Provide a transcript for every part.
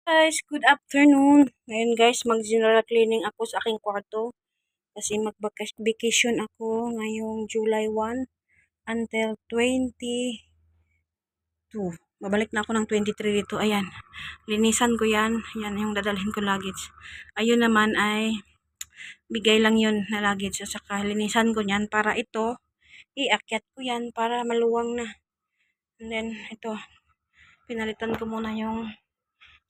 Guys, good afternoon. Ngayon guys, mag-general cleaning ako sa aking kwarto kasi mag-vacation ako ngayong July 1 until 22. Babalik na ako ng 23 dito. Ayan, linisan ko yan. Yan yung dadalhin ko luggage. Ayun naman ay bigay lang yun na luggage. At saka linisan ko yan para ito, iakyat ko yan para maluwang na. And then, ito, pinalitan ko muna yung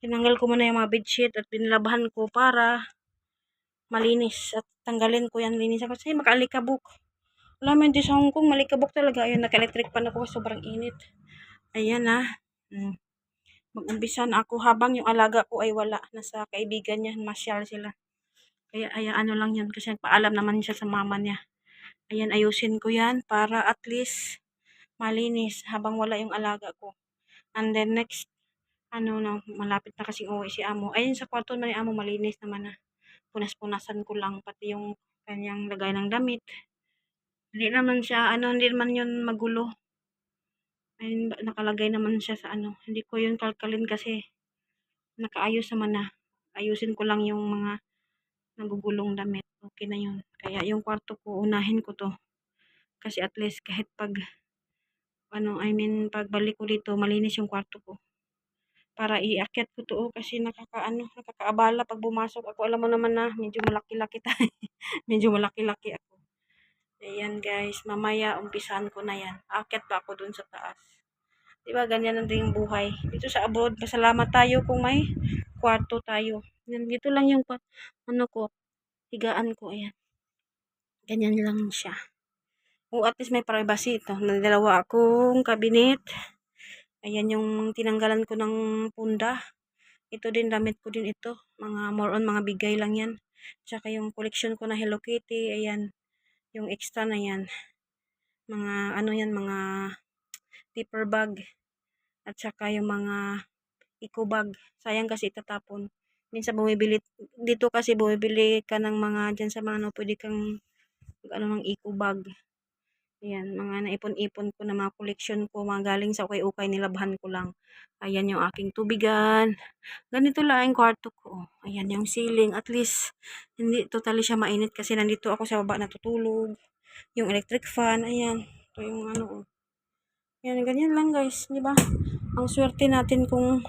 tinanggal ko muna yung mga bedsheet at pinlabahan ko para malinis at tanggalin ko yan, linisan ko kasi makaalikabok. Alam mo, hindi sa Hong Kong, malikabok talaga. Ayun, naka-electric pan ako, sobrang init. Ayan na. Mag-umpisa na ako habang yung alaga ko ay wala. Nasa kaibigan niya, masyal sila. Kaya, ano lang yun, kasi nagpaalam naman siya sa mama niya. Ayan, ayusin ko yan para at least malinis habang wala yung alaga ko. And then next, malapit na kasing uwi si amo. Ayun, sa kwarto naman ni amo, malinis naman na. Punas-punasan ko lang, pati yung kanyang lagay ng damit. Hindi naman siya, hindi naman yun magulo. Ayun, nakalagay naman siya sa hindi ko yun kalkalin kasi nakaayos naman na. Ayusin ko lang yung mga nagugulong damit. Okay na yun. Kaya yung kwarto ko, unahin ko to. Kasi at least kahit pagbalik ko dito, malinis yung kwarto ko. Para iakyat ko to, kasi nakakaabala pag bumasok ako. Alam mo naman na, medyo malaki-laki tayo. Medyo malaki-laki ako. Ayan guys, mamaya umpisahan ko na yan. Aakyat pa ako dun sa taas. Diba, ganyan na din yung buhay. Dito sa abroad, pasalamat tayo kung may kwarto tayo. Yan, dito lang yung higaan ko. Ayan. Ganyan lang siya. O at least may privacy ito. Dalawa akong cabinet. Ayan yung tinanggalan ko ng punda. Ito din, damit ko din ito. More on mga bigay lang yan. Tsaka yung collection ko na Hello Kitty. Ayan. Yung extra na yan. Mga zipper bag. At saka yung mga eco bag. Sayang kasi itatapon. Minsan dito kasi bumibili ka ng mga, dyan sa mga pwede kang, ng eco bag. Ayan, mga naipon-ipon ko na mga collection ko, mga galing sa ukay-ukay, nilabhan ko lang. Ayan yung aking tubigan. Ganito lang ang kwarto ko. Ayan yung ceiling. At least, hindi totally siya mainit kasi nandito ako sa baba natutulog. Yung electric fan, ayan. Ito yung Yan, ganyan lang guys, di ba? Ang swerte namin kung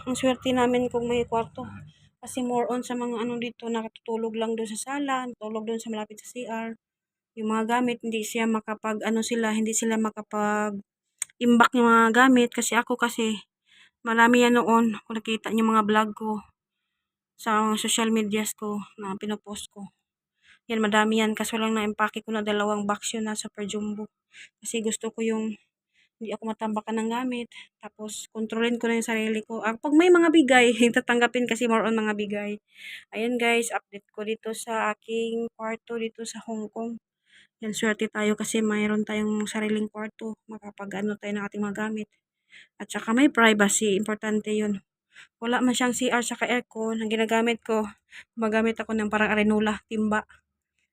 may kwarto. Kasi more on sa mga dito, nakatutulog lang doon sa sala, tulog doon sa malapit sa CR. Yung mga gamit, hindi hindi sila makapag imbak yung mga gamit. Kasi ako marami yan noon, kung nakita niyo mga vlog ko sa social medias ko na pinopost ko. Yan, madami yan. Kaso lang na-impake ko na 2 box yun na super jumbo. Kasi gusto ko yung hindi ako matambakan ng gamit. Tapos, kontrolin ko na yung sarili ko. Pag may mga bigay, tatanggapin kasi more on mga bigay. Ayan guys, update ko dito sa aking kwarto dito sa Hong Kong. Yan, swerte tayo kasi mayroon tayong sariling kwarto. Makapag tayo ng ating mga gamit. At saka may privacy. Importante yun. Wala man siyang CR saka aircon. Ang ginagamit ko, gumagamit ako ng parang arenula, timba.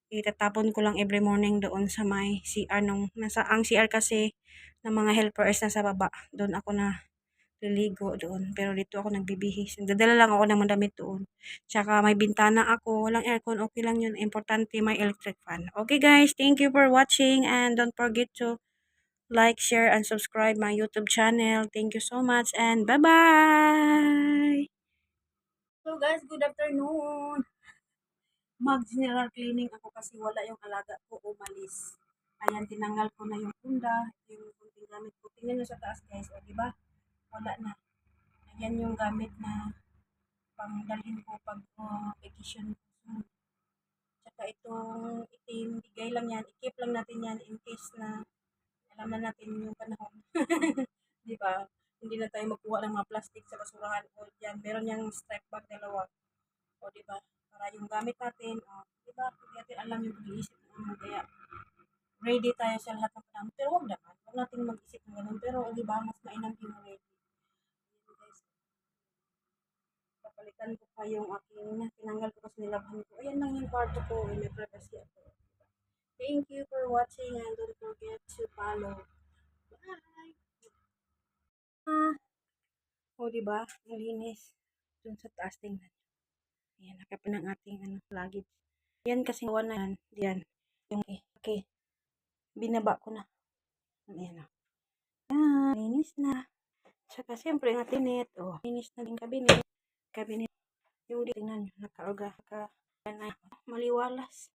Itatapon ko lang every morning doon sa may CR ang CR kasi ng mga helpers na sa baba. Doon ako na liligo doon. Pero dito ako nagbibihis. Dadala lang ako ng mandamit doon. Tsaka may bintana ako. Walang aircon. Okay lang yun. Importante may electric fan. Okay guys. Thank you for watching. And don't forget to like, share, and subscribe my YouTube channel. Thank you so much. And bye-bye! So guys, good afternoon. Mag-general cleaning ako kasi wala yung alaga ko, umalis. Ayan, tinanggal ko na yung punda, yung kunting gamit ko. Tingnan nyo sa taas guys, o diba? Wala na. Ayan yung gamit na pangdalhin ko pag vacation. Tsaka itong itim, bigay lang yan. I-keep lang natin yan in case na alam na natin yung panahon. Di ba? Hindi na tayo magkuha ng mga plastic sa basurahan. O yan, meron yung strike bag 2. O di ba? Para yung gamit natin, di ba? Hindi natin alam yung pag-iisip ng kaya ready tayo sa lahat ng panahon. Pero huwag naman. Huwag natin mag-isip ng ganun. Pero di ba, mas mainam yung ready. Ayan guys. Papalitan ko pa yung tinanggal ko kasi nilabhan ko. Ayan lang yung kwarto ko. May privacy ako. Thank you for watching and don't forget to follow. Bye! O, diba? Malinis. Dun sa taas tingnan. Ayan, nakapin ang ating luggage. Yan kasi gawa na yan. Diyan. Yung okay. Binaba ko na. Ayan o. Ayan, linis na. Tsaka siyempre ang kabinet. Oh, linis na din kabinet. Kabinet. Yung tingnan nyo, naka maliwalas.